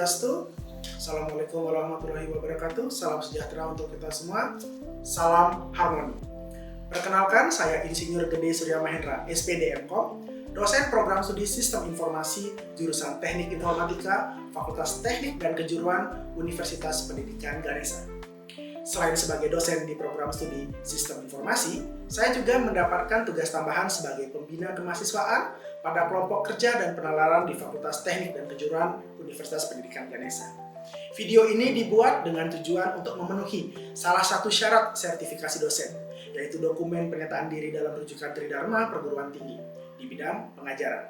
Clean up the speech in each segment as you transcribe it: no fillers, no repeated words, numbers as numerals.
Swastiastu. Assalamualaikum warahmatullahi wabarakatuh. Salam sejahtera untuk kita semua. Salam harmoni. Perkenalkan, saya Insinyur Gede Surya Mahendra, SPD MKOM, dosen program studi Sistem Informasi jurusan Teknik Informatika, Fakultas Teknik dan Kejuruan Universitas Pendidikan Ganesha. Selain sebagai dosen di program studi Sistem Informasi, saya juga mendapatkan tugas tambahan sebagai pembina kemahasiswaan pada kelompok kerja dan penalaran di Fakultas Teknik dan Kejuruan Universitas Pendidikan Ganesha. Video ini dibuat dengan tujuan untuk memenuhi salah satu syarat sertifikasi dosen, yaitu dokumen pernyataan diri dalam rujukan Tridharma Perguruan Tinggi di bidang pengajaran.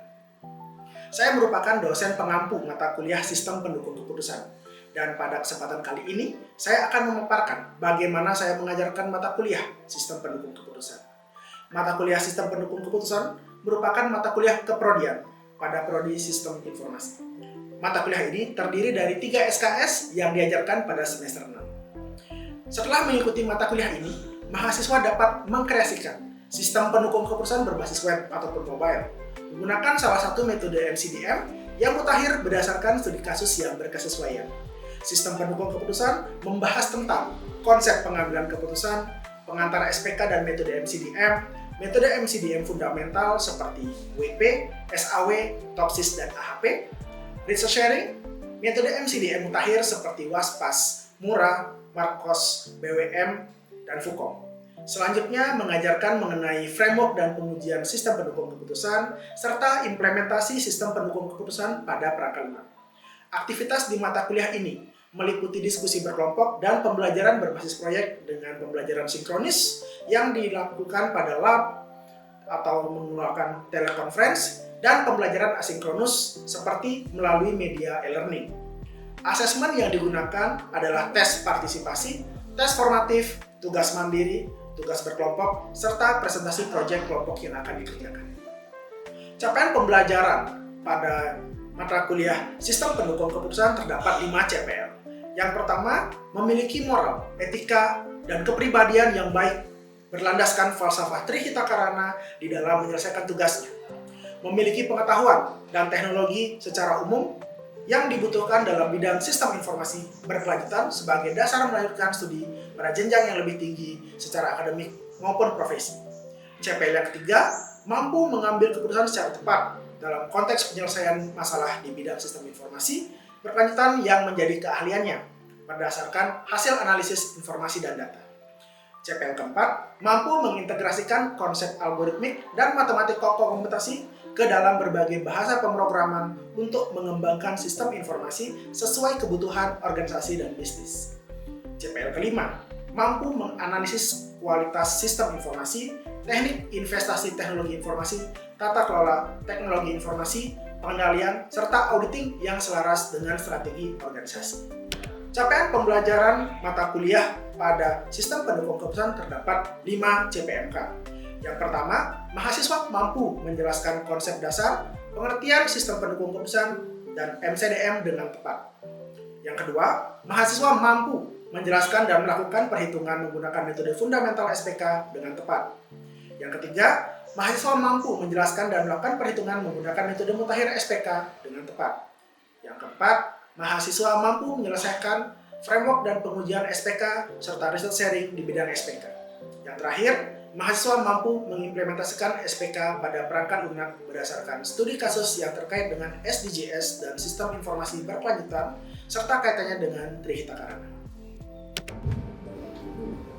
Saya merupakan dosen pengampu mata kuliah Sistem Pendukung Keputusan, dan pada kesempatan kali ini saya akan memaparkan bagaimana saya mengajarkan mata kuliah Sistem Pendukung Keputusan. Mata kuliah Sistem Pendukung Keputusan merupakan mata kuliah keprodian pada prodi Sistem Informasi. Mata kuliah ini terdiri dari 3 SKS yang diajarkan pada semester 6. Setelah mengikuti mata kuliah ini, mahasiswa dapat mengkreasikan sistem pendukung keputusan berbasis web ataupun mobile menggunakan salah satu metode MCDM yang mutakhir berdasarkan studi kasus yang berkesesuaian. Sistem pendukung keputusan membahas tentang konsep pengambilan keputusan, pengantar SPK dan metode MCDM fundamental seperti WP, SAW, TOPSIS, dan AHP, research sharing, metode MCDM mutakhir seperti WASPAS, MURA, Marcos, BWM, dan FUKOM. Selanjutnya mengajarkan mengenai framework dan pengujian sistem pendukung keputusan, serta implementasi sistem pendukung keputusan pada perangkat lunak. Aktivitas di mata kuliah ini meliputi diskusi berkelompok dan pembelajaran berbasis proyek dengan pembelajaran sinkronis yang dilakukan pada lab atau menggunakan telekonferensi dan pembelajaran asinkronus seperti melalui media e-learning. Asesmen yang digunakan adalah tes partisipasi, tes formatif, tugas mandiri, tugas berkelompok, serta presentasi proyek kelompok yang akan dikerjakan. Capaian pembelajaran pada mata kuliah Sistem Pendukung Keputusan terdapat 5 CPL. Yang pertama, memiliki moral, etika, dan kepribadian yang baik, berlandaskan falsafah Trihitakarana di dalam menyelesaikan tugasnya. Memiliki pengetahuan dan teknologi secara umum yang dibutuhkan dalam bidang sistem informasi berkelanjutan sebagai dasar melanjutkan studi pada jenjang yang lebih tinggi secara akademik maupun profesi. CPL yang ketiga, mampu mengambil keputusan secara tepat dalam konteks penyelesaian masalah di bidang sistem informasi berkelanjutan yang menjadi keahliannya berdasarkan hasil analisis informasi dan data. CPL keempat, mampu mengintegrasikan konsep algoritmik dan matematik komputasi ke dalam berbagai bahasa pemrograman untuk mengembangkan sistem informasi sesuai kebutuhan organisasi dan bisnis. CPL kelima, mampu menganalisis kualitas sistem informasi, teknik investasi teknologi informasi, tata kelola teknologi informasi, pengendalian, serta auditing yang selaras dengan strategi organisasi. Capaian pembelajaran mata kuliah pada Sistem Pendukung Keputusan terdapat 5 CPMK. Yang pertama, mahasiswa mampu menjelaskan konsep dasar, pengertian sistem pendukung keputusan, dan MCDM dengan tepat. Yang kedua, mahasiswa mampu menjelaskan dan melakukan perhitungan menggunakan metode fundamental SPK dengan tepat. Yang ketiga, mahasiswa mampu menjelaskan dan melakukan perhitungan menggunakan metode mutakhir SPK dengan tepat. Yang keempat, mahasiswa mampu menyelesaikan framework dan pengujian SPK serta research sharing di bidang SPK. Yang terakhir, mahasiswa mampu mengimplementasikan SPK pada perangkat lunak berdasarkan studi kasus yang terkait dengan SDGs dan sistem informasi berkelanjutan serta kaitannya dengan Trihitakarana.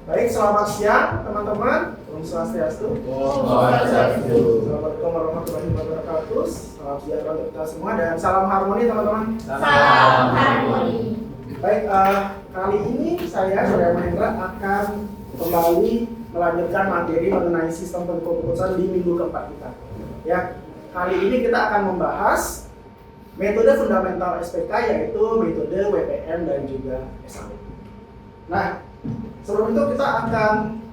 Baik, selamat siang teman-teman. Om Swastiastu. Assalamualaikum warahmatullahi wabarakatuh. Salam sejahtera untuk kita semua dan salam harmoni teman-teman. Salam harmoni. Baik, kali ini saya Surya Mahendra akan kembali melanjutkan materi mengenai sistem pendukung keputusan di minggu keempat kita. Ya, kali ini kita akan membahas metode fundamental SPK, yaitu metode WPM dan juga SAW. Nah, sebelum itu kita akan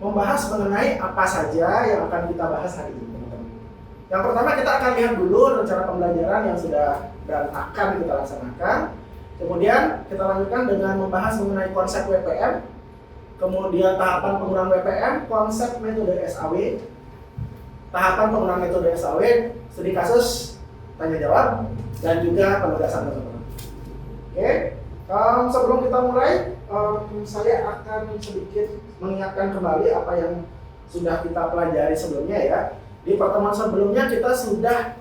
membahas mengenai apa saja yang akan kita bahas hari ini, teman-teman. Yang pertama, kita akan lihat dulu rencana pembelajaran yang sudah dan akan kita laksanakan. Kemudian kita lanjutkan dengan membahas mengenai konsep WPM, kemudian tahapan penggunaan WPM, konsep metode SAW, tahapan penggunaan metode SAW, studi kasus, tanya jawab, dan juga penugasan, teman-teman. Oke, sebelum kita mulai, saya akan sedikit mengingatkan kembali apa yang sudah kita pelajari sebelumnya ya. Di pertemuan sebelumnya kita sudah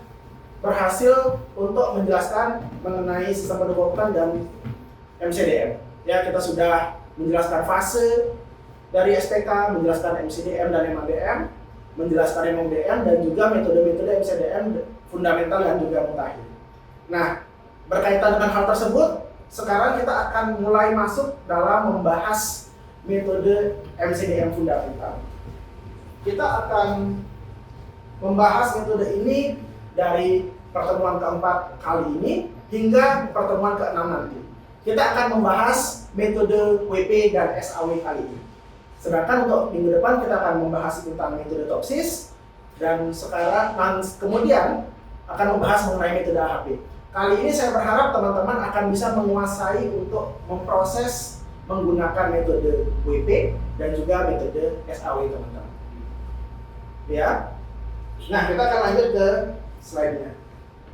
berhasil untuk menjelaskan mengenai sistem pendopokan dan MCDM. Ya, kita sudah menjelaskan fase dari SPK, menjelaskan MCDM dan MADM, menjelaskan MODM dan juga metode-metode MCDM fundamental dan juga mutakhir. Nah, berkaitan dengan hal tersebut, sekarang kita akan mulai masuk dalam membahas metode MCDM fundamental. Kita akan membahas metode ini dari pertemuan keempat kali ini hingga pertemuan keenam nanti. Kita akan membahas metode WP dan SAW kali ini. Sedangkan untuk minggu depan kita akan membahas tentang metode Topsis dan sekarang kemudian akan membahas mengenai metode AHP. Kali ini saya berharap teman-teman akan bisa menguasai untuk memproses menggunakan metode WP dan juga metode SAW teman-teman. Ya. Nah, kita akan lanjut ke slide-nya.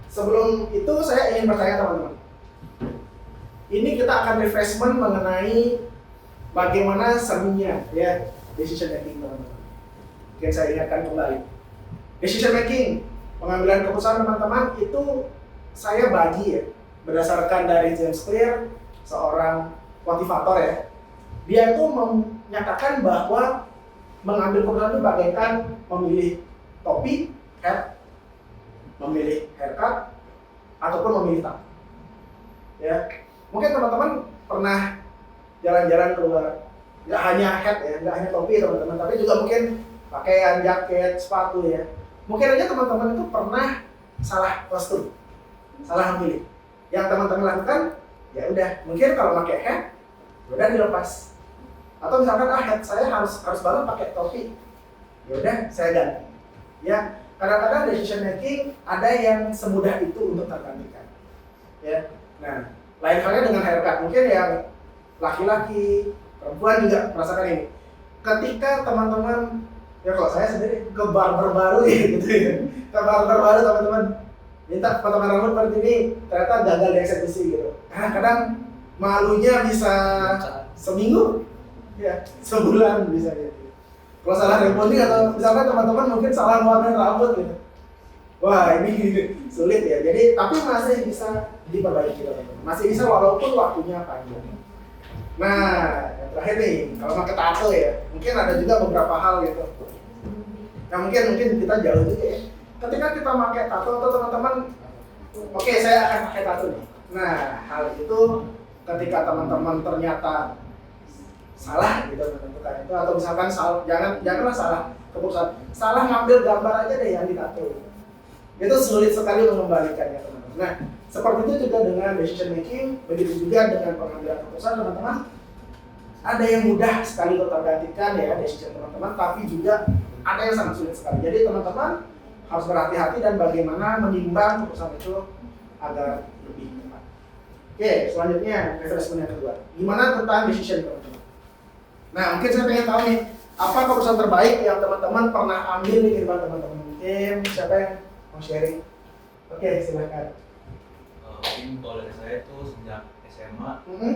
Sebelum itu saya ingin bertanya teman-teman. Ini kita akan refreshment mengenai bagaimana serunya ya decision making teman-teman. Mungkin saya ingatkan kembali. Decision making, pengambilan keputusan teman-teman itu saya bagi ya berdasarkan dari James Clear, seorang motivator ya. Dia itu menyatakan bahwa mengambil keputusan itu bagaikan memilih topi, hat, memilih haircut, ataupun memilih tang. Ya, mungkin teman-teman pernah jalan-jalan keluar, nggak hanya hat ya, nggak hanya topi teman-teman, tapi juga mungkin pakaian, jaket, sepatu ya. Mungkin aja teman-teman itu pernah salah kostum, salah memilih. Yang teman-teman lakukan, ya udah, mungkin kalau pakai hat, udah dilepas. Atau misalkan hat saya harus banget pakai topi, ya udah saya ganti. Ya, kadang-kadang decision making ada yang semudah itu untuk tergantikan. Ya, nah, lain halnya dengan haircut. Mungkin yang laki-laki, perempuan juga merasakan ini. Ketika teman-teman, ya kalau saya sendiri ke barber baru ya gitu ya. Ke barber baru teman-teman minta potongan rambut seperti ini, ternyata gagal dieksekusi gitu. Kadang-kadang malunya bisa seminggu, ya sebulan bisa gitu. Kalau salah rebonding atau misalkan teman-teman mungkin salah warna rambut gitu. Wah, ini sulit ya. Jadi tapi masih bisa diperbaiki teman-teman. Masih bisa walaupun waktunya panjang. Nah, yang terakhir nih, kalau pakai tato ya, mungkin ada juga beberapa hal gitu. Yang mungkin kita jauh juga ya. Ketika kita pakai tato atau teman-teman, oke, saya akan pakai tato nih. Nah, hal itu ketika teman-teman ternyata salah gitu menentukan itu, atau misalkan janganlah salah keputusan, salah ngambil gambar aja deh yang ditato. Itu sulit sekali mengembalikannya teman-teman. Nah, seperti itu juga dengan decision making, begitu juga dengan pengambilan keputusan teman-teman. Ada yang mudah sekali untuk tergantikan ya decision teman-teman, tapi juga ada yang sangat sulit sekali. Jadi teman-teman harus berhati-hati dan bagaimana menimbang keputusan itu agar lebih tepat. Oke, selanjutnya refreshment yang kedua. Gimana tentang decision teman-teman? Nah, mungkin saya pengen tahu nih, apa keputusan terbaik yang teman-teman pernah ambil di kehidupan teman-teman? Mungkin siapa yang mau sharing? Oke, silakan. Mungkin kalau dari saya tuh sejak SMA,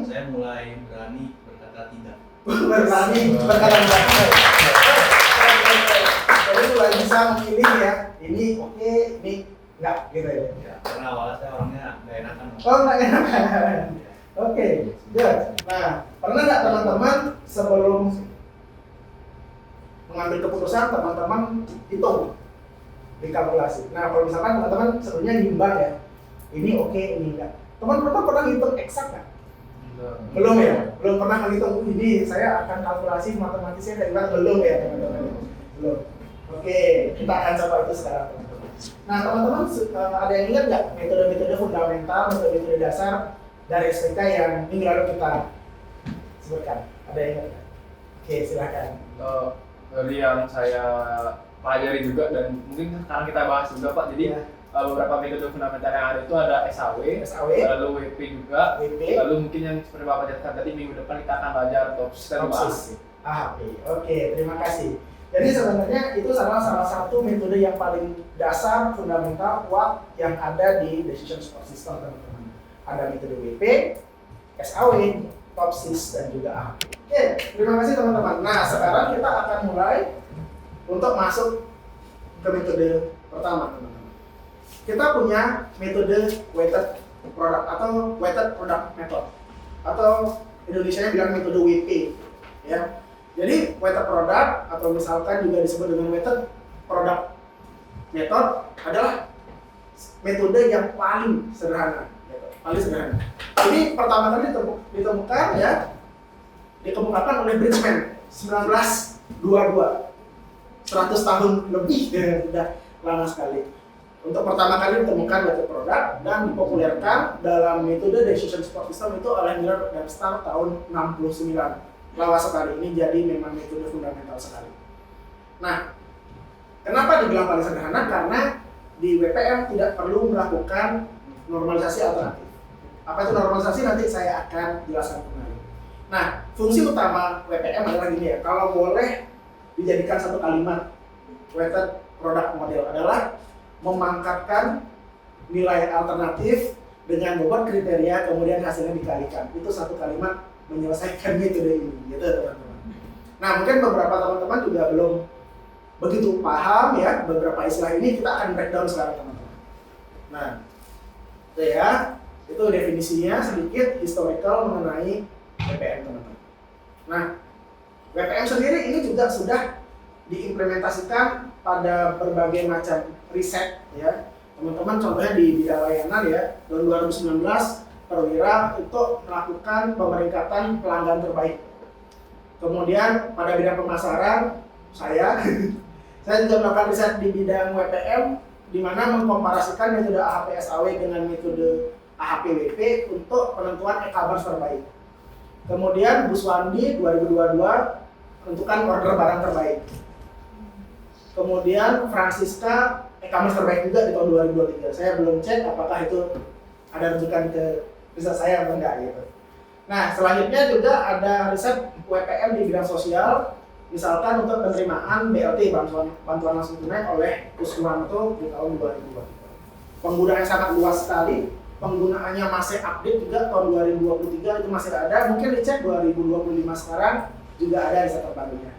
saya mulai berani berkata tidak. Berani berkata tidak. Jadi mulai bisa memilih ya, ini oke, ini enggak gitu ya. Ya, karena awalnya saya orangnya nggak enakan. Oh, nggak enakan. Oke, good. Nah, pernah nggak teman-teman sebelum mengambil keputusan teman-teman hitung dikalkulasi? Nah, kalau misalkan teman-teman sebelumnya nimbang ya, ini oke, ini enggak. Teman-teman pernah hitung eksak nggak? Belum ya? Belum pernah menghitung ini saya akan kalkulasi matematisnya dari mana? Belum ya teman-teman? Belum. Oke, kita akan coba itu sekarang teman-teman. Nah, teman-teman ada yang ingat nggak metode-metode fundamental, metode-metode dasar dari SPK yang minggu lalu kita sebutkan? Ada yang ingat nggak? Oke, silakan. Dari yang saya pelajari juga dan mungkin sekarang kita bahas juga Pak. Jadi beberapa metode fundamental yang ada itu ada SAW, lalu WP juga, lalu mungkin yang seperti Bapak jelaskan tadi minggu depan kita akan belajar Topsis dan AHP. Oke, terima kasih. Jadi sebenarnya itu salah satu metode yang paling dasar, fundamental, kuat yang ada di decision support system teman-teman. Ada metode WP, SAW, Topsys, dan juga AHP. Oke, terima kasih teman-teman. Nah, sekarang kita akan mulai untuk masuk ke metode pertama, teman-teman. Kita punya metode weighted product atau weighted product method, atau Indonesia bilang metode WP, ya. Jadi weighted product atau misalkan juga disebut dengan weighted product method adalah metode yang paling sederhana, Jadi pertama kali ditemukan ya, dikemukakan oleh Bridgman 1922, 100 tahun lebih ya, sudah lama sekali. Untuk pertama kali ditemukan weighted product dan dipopulerkan dalam metode decision support system itu oleh Miller dan Starr tahun 69. Lawas sekali, ini jadi memang metode fundamental sekali. Nah, kenapa dibilang paling sederhana? Karena di WPM tidak perlu melakukan normalisasi alternatif. Apa itu normalisasi? Nanti saya akan jelaskan kembali. Nah, fungsi utama WPM adalah gini ya, kalau boleh dijadikan satu kalimat weighted product model adalah memangkatkan nilai alternatif dengan bobot kriteria kemudian hasilnya dikalikan. Itu satu kalimat menyelesaikan metode ini, gitu teman-teman. Nah, mungkin beberapa teman-teman juga belum begitu paham ya beberapa istilah ini, kita akan breakdown sekarang teman-teman. Nah, itu ya, itu definisinya sedikit historical mengenai WPM teman-teman. Nah, WPM sendiri ini juga sudah diimplementasikan pada berbagai macam riset ya. Teman-teman contohnya di bidang layanan ya, tahun 2019 Perwira itu melakukan pemeringkatan pelanggan terbaik. Kemudian pada bidang pemasaran saya juga melakukan riset di bidang WPM di mana mengkomparasikan metode AHP SAW dengan metode AHP WP untuk penentuan e-commerce terbaik. Kemudian Bu Swandi 2022 menentukan order barang terbaik. Kemudian Francisca e-commerce terbaik juga di tahun 2023. Saya belum cek apakah itu ada rujukan ke riset saya atau enggak gitu. Nah, selanjutnya juga ada riset WPM di bidang sosial, misalkan untuk penerimaan BLT bantuan langsung tunai oleh Kuswanto di tahun 2023. Penggunaannya sangat luas sekali, penggunaannya masih update juga tahun 2023 itu masih ada, mungkin dicek 2025 sekarang juga ada riset terbarunya.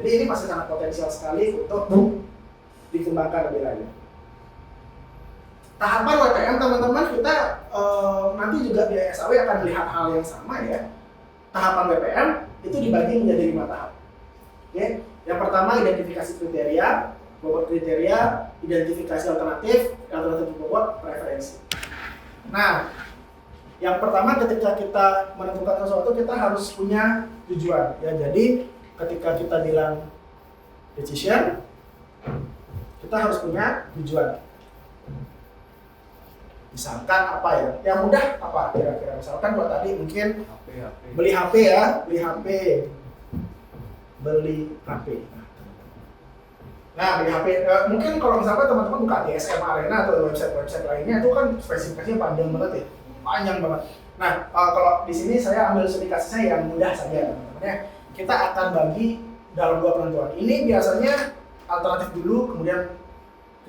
Jadi ini masih sangat potensial sekali untuk dikembangkan lebih lanjut. Tahapan WPM teman-teman kita nanti juga di SAW akan melihat hal yang sama ya. Tahapan WPM itu dibagi menjadi 5 tahap. Oke, yang pertama identifikasi kriteria, bobot kriteria, identifikasi alternatif bobot, preferensi. Nah, yang pertama ketika kita menentukan sesuatu kita harus punya tujuan ya. Jadi ketika kita bilang decision, kita harus punya tujuan. Misalkan apa ya? Yang mudah apa kira-kira? Misalkan buat tadi mungkin beli HP ya, beli HP. Nah, beli HP. Mungkin kalau misalkan teman-teman buka TSM Arena atau website lainnya itu kan spesifikasinya panjang banget ya, panjang banget. Nah, kalau di sini saya ambil spesifikasinya yang mudah saja teman-teman ya. Kita akan bagi dalam 2 penentuan. Ini biasanya alternatif dulu, kemudian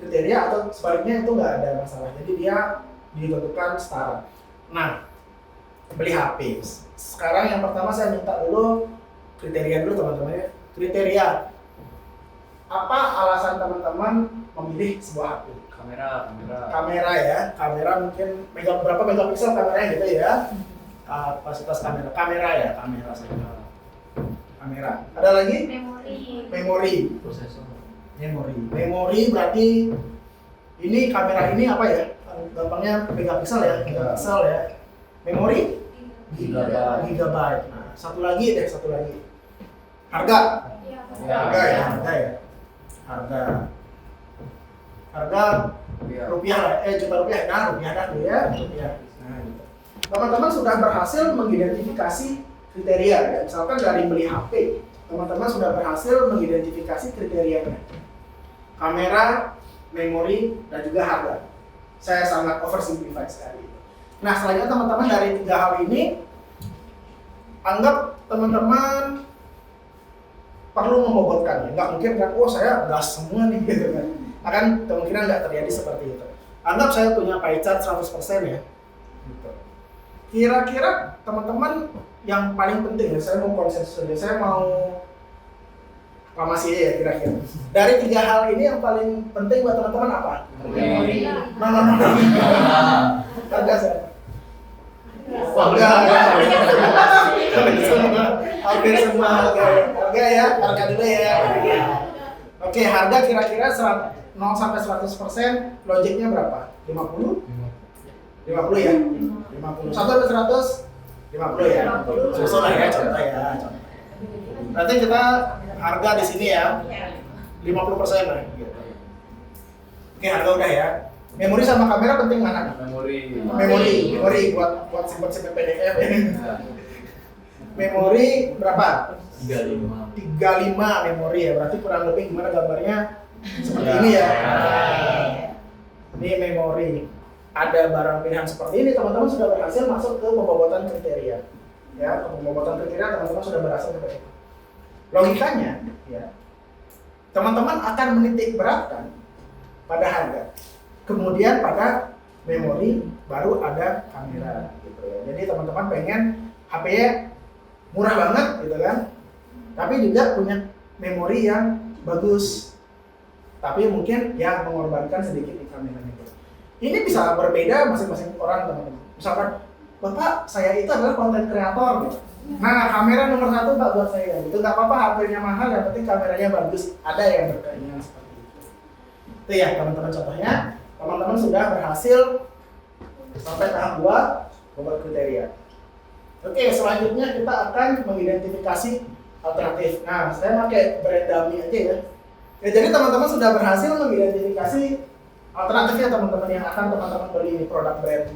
kriteria atau sebaliknya itu nggak ada masalah. Jadi dia ditentukan setara. Nah, beli HP. Sekarang yang pertama saya minta dulu kriteria dulu teman-teman ya. Kriteria. Apa alasan teman-teman memilih sebuah HP? Kamera ya. Kamera mungkin berapa megapiksel kameranya gitu ya. Kapasitas kamera ya, kamera saja. Kamera. Ada lagi? Memori. Prosesor. Memori berarti ini kamera ini apa ya? Gampangnya megapiksel ya, megapiksel ya. Memori? Gigabyte. Nah, satu lagi. Harga. Harga ya. Harga rupiah lah, juta rupiah. Nah, rupiah dulu ya. Nah, gitu. Teman-teman sudah berhasil mengidentifikasi kriteria ya. Misalkan dari beli HP, teman-teman sudah berhasil mengidentifikasi kriterianya. Kamera, memori, dan juga harga. Saya sangat oversimplify sekali. Nah, selanjutnya teman-teman dari 3 hal ini, anggap teman-teman perlu membobotkan. Nggak mungkin kan, saya gas semua nih gitu kan. Akan kemungkinan nggak terjadi seperti itu. Anggap saya punya pie chart 100% ya. Gitu. Kira-kira teman-teman yang paling penting ya, saya mau konsensus aja, saya mau aklamasi aja ya kira-kira. Dari 3 hal ini yang paling penting buat teman-teman apa? Memori. Harga siapa? Hampir semua harga ya, harga dulu ya. Oke, harga kira-kira 0 sampai 100%, logiknya berapa? 50? 50 ya? 50. 1 sampai 100? 50 ya? Susul lah ya, contoh ya. Berarti kita harga di sini ya 50% lah. Oke, harga udah ya. Memori sama kamera penting mana? Memori buat simpan PDF ya. Memori berapa? 35 memori ya. Berarti kurang lebih gimana gambarnya? Seperti ini ya. Ini memori. Ada barang pilihan seperti ini, teman-teman sudah berhasil masuk ke pembobotan kriteria. Ya, pembobotan kriteria teman-teman sudah berhasil ke situ. Logikanya, ya, teman-teman akan menitik beratkan pada harga, kemudian pada memori, baru ada kamera, gitu ya. Jadi teman-teman pengen HP-nya murah banget, gitu kan? Tapi juga punya memori yang bagus, tapi mungkin ya mengorbankan sedikit di kameranya. Ini bisa berbeda masing-masing orang, teman-teman. Misalkan, Bapak, saya itu adalah konten kreator, gitu. Nah, kamera nomor 1 Pak buat saya, gitu. Nggak apa-apa, HP-nya mahal, yang penting kameranya bagus. Ada yang berkeinginan seperti itu. Itu ya, teman-teman, contohnya. Teman-teman sudah berhasil sampai tahap 2, bobot kriteria. Oke, selanjutnya kita akan mengidentifikasi alternatif. Nah, saya pakai brand dummy aja ya. Ya, jadi teman-teman sudah berhasil mengidentifikasi alternatifnya teman-teman yang akan teman-teman beli produk brand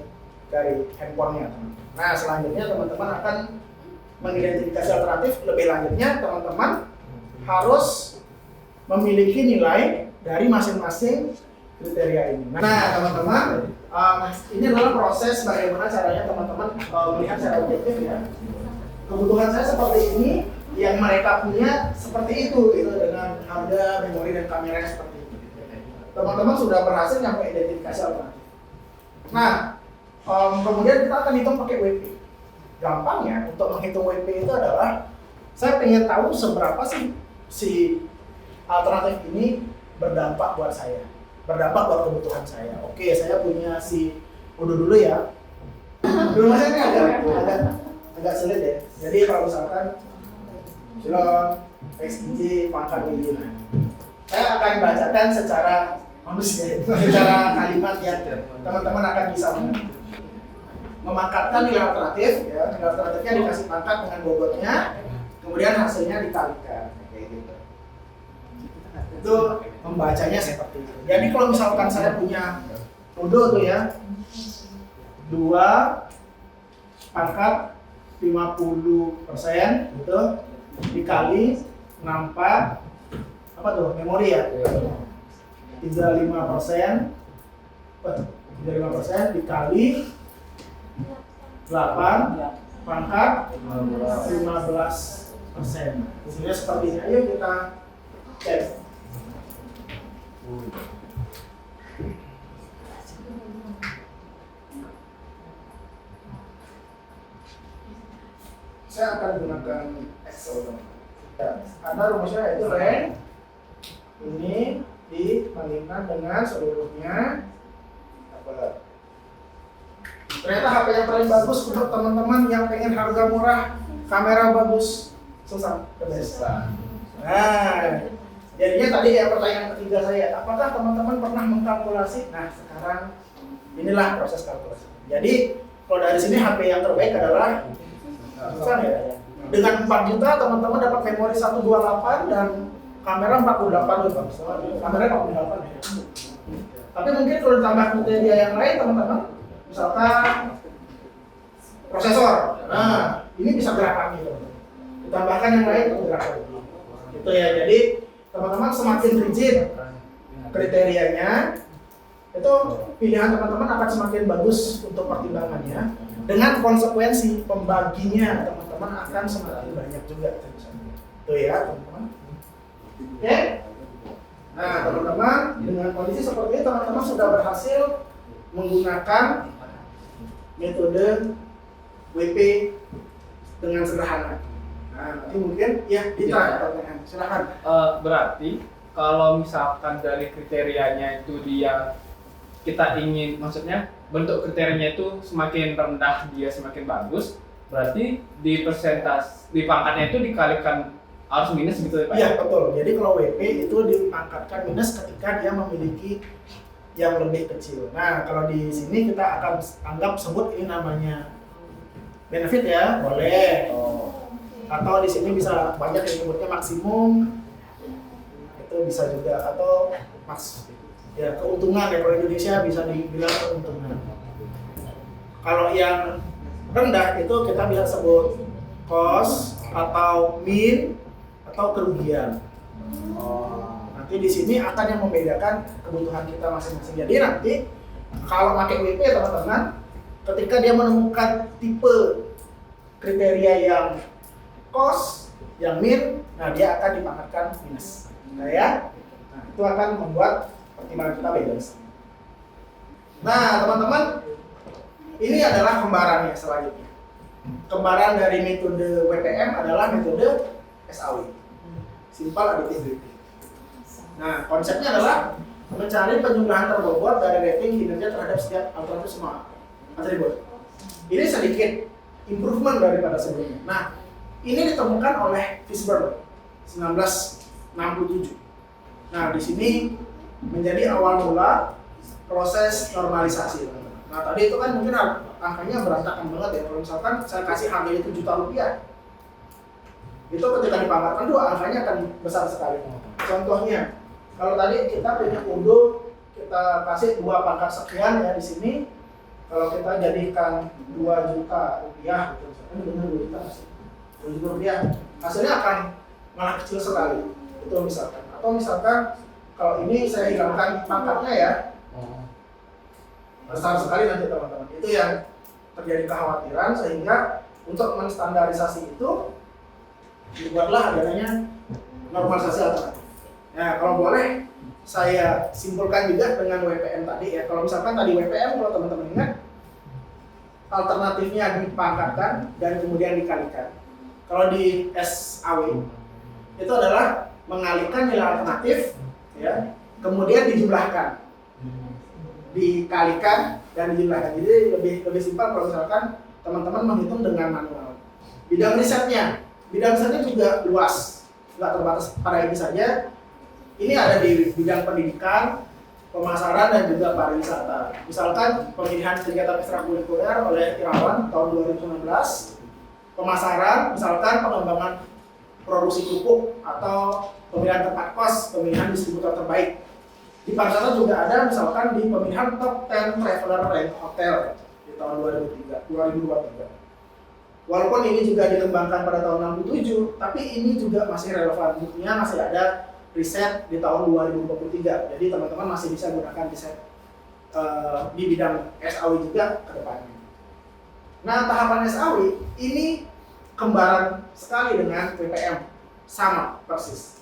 dari handphonenya. Nah, selanjutnya teman-teman akan mengidentifikasi alternatif. Lebih lanjutnya teman-teman harus memiliki nilai dari masing-masing kriteria ini. Nah, teman-teman, ini adalah proses bagaimana caranya teman-teman melihat secara objektif ya. Kebutuhan saya seperti ini, yang mereka punya seperti itu, gitu, dengan harga, memori dan kameranya seperti itu. Teman-teman sudah berhasil nyampe identifikasi alternatif. Nah, kemudian kita akan hitung pakai WP. Gampangnya untuk menghitung WP itu adalah saya pengen tahu seberapa sih si alternatif ini berdampak buat saya, berdampak buat kebutuhan saya. Oke, saya punya si udah dulu ya. Dulu saya ini agak sulit ya. Jadi kalau misalkan silon, XIJ, pangkat ini, saya akan bacakan secara manusia, secara kalimat yang teman-teman akan bisa mengerti. Memangkatkan nilai alternatif, ya, nilai alternatifnya dikasih pangkat dengan bobotnya, kemudian hasilnya dikalikan, kayak gitu. Itu membacanya seperti itu. Jadi kalau misalkan saya punya udo tuh ya, 2 pangkat 50% gitu dikali 64 apa tuh memori ya, 35% dikali 8 pangkat 15%. Hasilnya seperti ini. Ayo kita cek. Saya akan gunakan Excel. Ada rumusnya yaitu rank ini dibandingkan dengan seluruhnya. Ternyata HP yang paling bagus untuk teman-teman yang pengen harga murah, kamera bagus, susah, best. Nah, jadinya tadi ya pertanyaan ketiga saya, apakah teman-teman pernah mengkalkulasi? Nah, sekarang inilah proses kalkulasi. Jadi kalau dari sini HP yang terbaik adalah susah ya. Dengan 4 juta teman-teman dapat memori 128 dan kamera 48 loh, kamera 48 ya. Tapi mungkin kalau ditambah kriteria yang lain teman-teman, misalkan prosesor, nah ini bisa berapa nih teman-teman? Ditambahkan yang lain itu berapa? Itu ya. Jadi teman-teman semakin rigid kriterianya, itu pilihan teman-teman akan semakin bagus untuk pertimbangannya. Dengan konsekuensi pembaginya teman-teman akan semakin banyak juga. Itu ya teman-teman. Oke. Nah teman-teman, dengan kondisi seperti ini teman-teman sudah berhasil menggunakan metode WP dengan sederhana. Nah, nanti mungkin ya Dita pertanyaan. Silakan. Berarti kalau misalkan dari kriterianya itu dia kita ingin, maksudnya bentuk kriterianya itu semakin rendah dia semakin bagus, berarti di persentase di pangkatnya itu dikalikan harus minus gitu ya Pak? Iya betul. Jadi kalau WP itu dipangkatkan minus ketika dia memiliki yang lebih kecil. Nah kalau di sini kita akan anggap sebut ini namanya benefit ya, boleh. Atau di sini bisa banyak yang disebutnya maksimum, itu bisa juga, atau maks ya keuntungan ya, kalau Indonesia bisa dibilang keuntungan. Kalau yang rendah itu kita bisa sebut cost atau min atau kerugian. Nanti di sini akan yang membedakan kebutuhan kita masing-masing. Jadi nanti kalau pakai WP teman-teman, ketika dia menemukan tipe kriteria yang cost, yang min, nah dia akan dipangkatkan minus. Nah ya, nah, itu akan membuat pertimbangan kita beda. Nah teman-teman, ini adalah kembarannya selanjutnya. Kembaran dari metode WPM adalah metode SAW, Simple Additive Rating. Nah konsepnya adalah mencari penjumlahan terbobot dari rating kinerja terhadap setiap alternatif semua atribut. Ini sedikit improvement daripada sebelumnya. Nah ini ditemukan oleh Fishburne 1967. Nah, di sini menjadi awal mula proses normalisasi. Nah, tadi itu kan mungkin angkanya berantakan banget ya. Kalau misalkan saya kasih harganya 7 juta rupiah, itu ketika dipangkatkan tuh angkanya akan besar sekali. Contohnya, kalau tadi kita punya Undo, kita kasih 2 pangkat sekian ya di sini. Kalau kita jadikan 2 juta rupiah, gitu, misalkan benar 2 juta sih. 2 juta rupiah, hasilnya akan malah kecil sekali. Itu misalkan. Atau misalkan kalau ini saya hilangkan pangkatnya ya, besar sekali nanti teman-teman. Itu yang terjadi kekhawatiran, sehingga untuk menstandarisasi itu dibuatlah adanya normalisasi alternatif. Nah kalau boleh saya simpulkan juga dengan WPM tadi ya. Kalau misalkan tadi WPM, kalau teman-teman ingat, alternatifnya dipangkatkan dan kemudian dikalikan. Kalau di SAW itu adalah mengalihkan nilai alternatif ya, kemudian dijumlahkan, dikalikan dan dijumlahkan. Jadi lebih simpel kalau misalkan teman-teman menghitung dengan manual. Bidang risetnya juga luas, nggak terbatas pada ini saja. Ini ada di bidang pendidikan, pemasaran, dan juga pariwisata. Misalkan pemilihan kegiatan ekstrakurikuler oleh Irawan tahun 2019, pemasaran, misalkan pengembangan produksi pupuk atau pemilihan tempat kos, pemilihan distributor terbaik. Di pariwisata juga ada, misalkan di pemilihan top 10 traveler rent hotel di tahun 2023. Walaupun ini juga dikembangkan pada tahun 67, tapi ini juga masih relevan. Buktinya masih ada riset di tahun 2023. Jadi teman-teman masih bisa gunakan riset di bidang SAW juga ke depannya. Nah, tahapan SAW ini kembaran sekali dengan WPM, sama persis.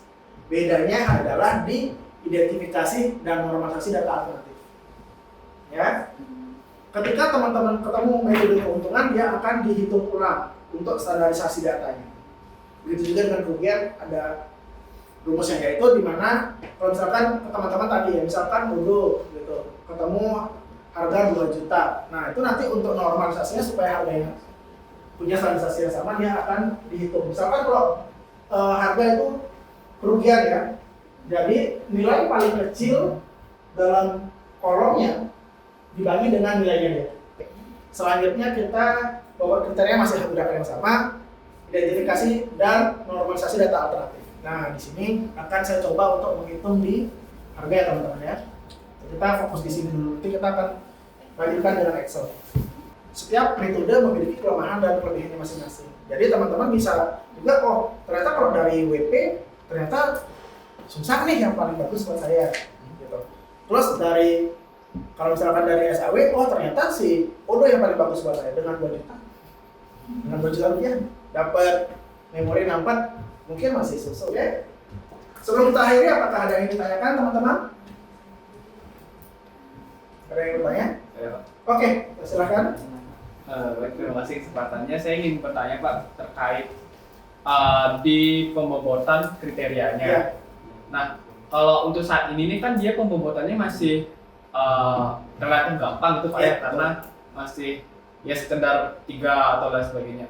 Bedanya adalah di identifikasi dan normalisasi data alternatif. Ya, ketika teman-teman ketemu metode keuntungan, dia akan dihitung ulang untuk standarisasi datanya. Begitu juga dengan kerugian, ada rumusnya, yaitu di mana kalau misalkan teman-teman tadi ya, misalkan Undo gitu, ketemu harga 2 juta. Nah, itu nanti untuk normalisasinya supaya harganya punya standarisasi yang sama, dia akan dihitung. Misalkan kalau harga itu kerugian ya, jadi nilai paling kecil dalam kolomnya dibagi dengan nilainya dia. Selanjutnya kita bahwa kriteria masih gunakan yang sama, identifikasi dan normalisasi data alternatif. Nah, di sini akan saya coba untuk menghitung di harga ya teman-teman ya. Kita fokus di sini dulu, nanti kita akan lanjutkan dengan Excel. Setiap metode memiliki kelemahan dan kelebihannya masing-masing. Jadi teman-teman bisa juga, oh ternyata kalau dari WP ternyata susah nih yang paling bagus buat saya. Gitu. Terus dari kalau misalkan dari SAW, oh ternyata si Undo yang paling bagus buat saya dengan 2 juta. Dengan 2 juta rupiah dapat memori 64, mungkin masih susah ya. Sebelum kita akhiri, apakah ada yang ditanyakan teman-teman? Ada yang bertanya? Ya. Oke, silakan. Baik, terima kasih kesempatannya. Saya ingin bertanya Pak terkait di pembobotan kriterianya. Ya. Nah, kalau untuk saat ini nih kan dia pembobotannya masih relatif gampang gitu Pak ya, karena masih ya sekedar 3 atau lain sebagainya.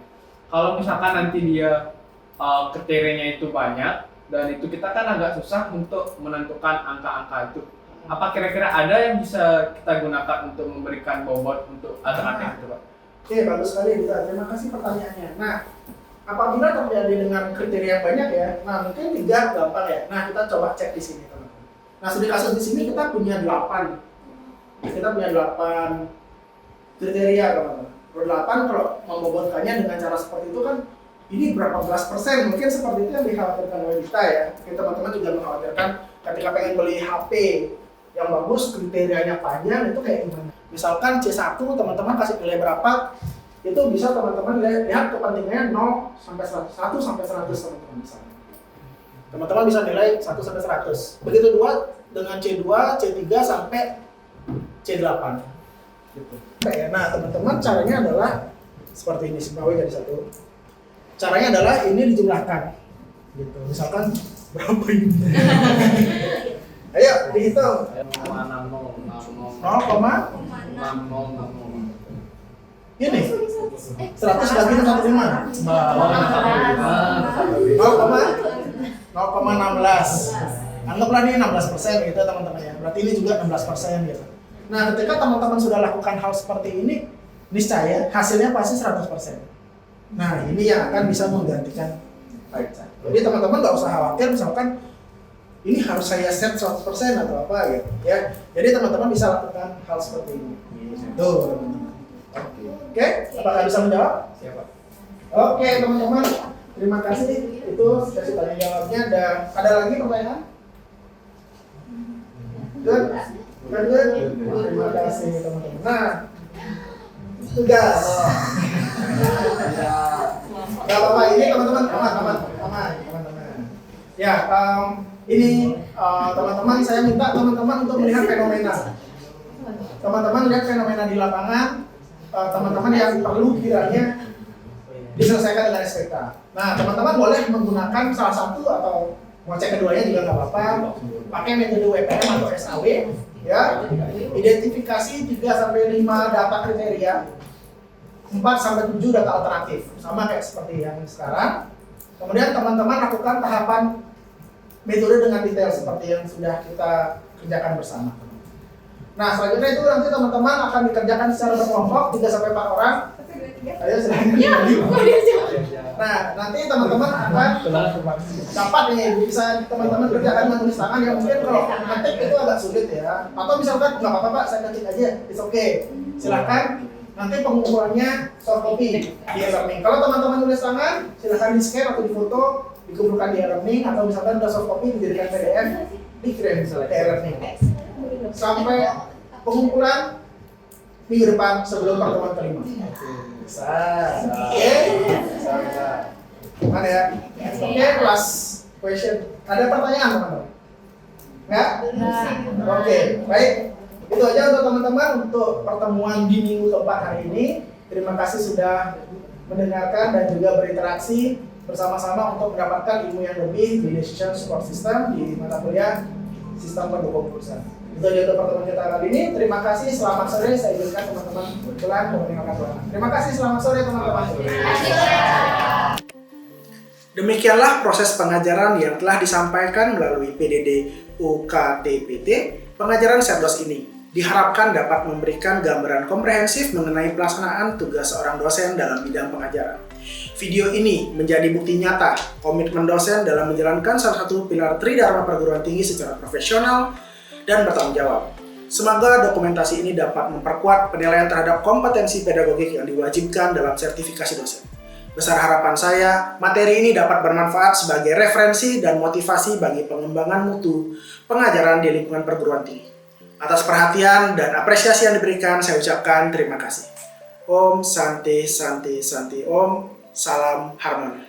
Kalau misalkan nanti dia kriterianya itu banyak dan itu kita kan agak susah untuk menentukan angka-angka itu. Apa kira-kira ada yang bisa kita gunakan untuk memberikan bobot untuk alternatif itu Pak? Oke, bagus sekali Duta. Terima kasih pertanyaannya. Nah, apabila terjadi dengan kriteria banyak ya, nah mungkin 3 gampang ya. Nah, kita coba cek di sini teman-teman. Nah, studi kasus di sini kita punya 8. Kita punya 8 kriteria teman-teman. 8 kalau membobotkannya dengan cara seperti itu kan ini berapa belas persen, mungkin seperti itu yang dikhawatirkan oleh kita ya. Mungkin teman-teman juga mengkhawatirkan ketika pengen beli HP yang bagus, kriterianya panjang, itu kayak gimana? Misalkan C1 teman-teman kasih nilai berapa, itu bisa teman-teman lihat kepentingannya 0 sampai 100, 1 sampai 100 teman-teman bisa. Teman-teman bisa nilai 1 sampai 100. Begitu dengan C2, C3 sampai C8. Gitu. Nah teman-teman caranya adalah seperti ini, Simpawi jadi 1. Caranya adalah ini dijumlahkan. Gitu. Misalkan berapa ini? Ayo dihitung. 0,60. Ini 100 bagi 1,5. 0,16. Anggaplah ini 16% gitu teman-teman ya. Berarti ini juga 16% gitu. Nah, ketika teman-teman sudah lakukan hal seperti ini, niscaya hasilnya pasti 100%. Nah, ini yang akan bisa menggantikan Paicha. Jadi teman-teman nggak usah khawatir misalkan ini harus saya set 100% atau apa gitu ya. Jadi teman-teman bisa lakukan hal seperti ini. Tuh, teman-teman. Oke, apakah bisa menjawab? Siapa? Oke, teman-teman. Terima kasih. Itu sesi tanya jawabnya. Dan ada lagi pertanyaan? Good. Terima kasih teman-teman. Nah, tugas. Gak apa-apa ini teman-teman, aman. Ya, ini teman-teman saya minta teman-teman untuk melihat fenomena. Teman-teman lihat fenomena di lapangan. Teman-teman yang perlu kiranya diselesaikan dengan SPK. Nah, teman-teman boleh menggunakan salah satu atau mau cek keduanya juga nggak apa-apa. Pakai metode WPM atau SAW, ya. Identifikasi 3-5 data kriteria, 4-7 data alternatif, sama kayak seperti yang sekarang. Kemudian teman-teman lakukan tahapan metode dengan detail seperti yang sudah kita kerjakan bersama. Nah, selanjutnya itu nanti teman-teman akan dikerjakan secara berkelompok 3-4 orang. Ayo silahkan. Nah, nanti teman-teman akan dapat nih bisa teman-teman kerjakan dengan tulis tangan yang mungkin kalau ngetik itu agak sulit ya. Atau misalkan nggak apa-apa Pak, saya ketik aja, it's okay. Silahkan. Nanti pengumpulannya soft copy di e-learning. Kalau teman-teman tulis tangan, silahkan di scan atau di foto, dikumpulkan di e-learning atau misalkan udah soft copy dijadikan PDF, dikirim misalnya ke e-learning. Sampai pengumpulan minggu depan sebelum pertemuan kelima. Oke. Gimana ya? Oke, last question. Ada pertanyaan teman-teman? Enggak? Oke, baik. Itu aja untuk teman-teman untuk pertemuan di minggu keempat hari ini. Terima kasih sudah mendengarkan dan juga berinteraksi bersama-sama untuk mendapatkan ilmu yang lebih di Decision Support System di mata kuliah Sistem Pendukung Perusahaan. Itu aja untuk pertemuan kita kali ini. Terima kasih. Selamat sore. Saya izinkan teman-teman pulang mendengarkan doa. Terima kasih. Selamat sore teman-teman. Demikianlah proses pengajaran yang telah disampaikan melalui PDD UKTPT. Pengajaran Serdos ini diharapkan dapat memberikan gambaran komprehensif mengenai pelaksanaan tugas seorang dosen dalam bidang pengajaran. Video ini menjadi bukti nyata komitmen dosen dalam menjalankan salah satu pilar Tridharma perguruan tinggi secara profesional dan bertanggung jawab. Semoga dokumentasi ini dapat memperkuat penilaian terhadap kompetensi pedagogik yang diwajibkan dalam sertifikasi dosen. Besar harapan saya, materi ini dapat bermanfaat sebagai referensi dan motivasi bagi pengembangan mutu pengajaran di lingkungan perguruan tinggi. Atas perhatian dan apresiasi yang diberikan, saya ucapkan terima kasih. Om Santi Santi Santi Om, salam harmoni.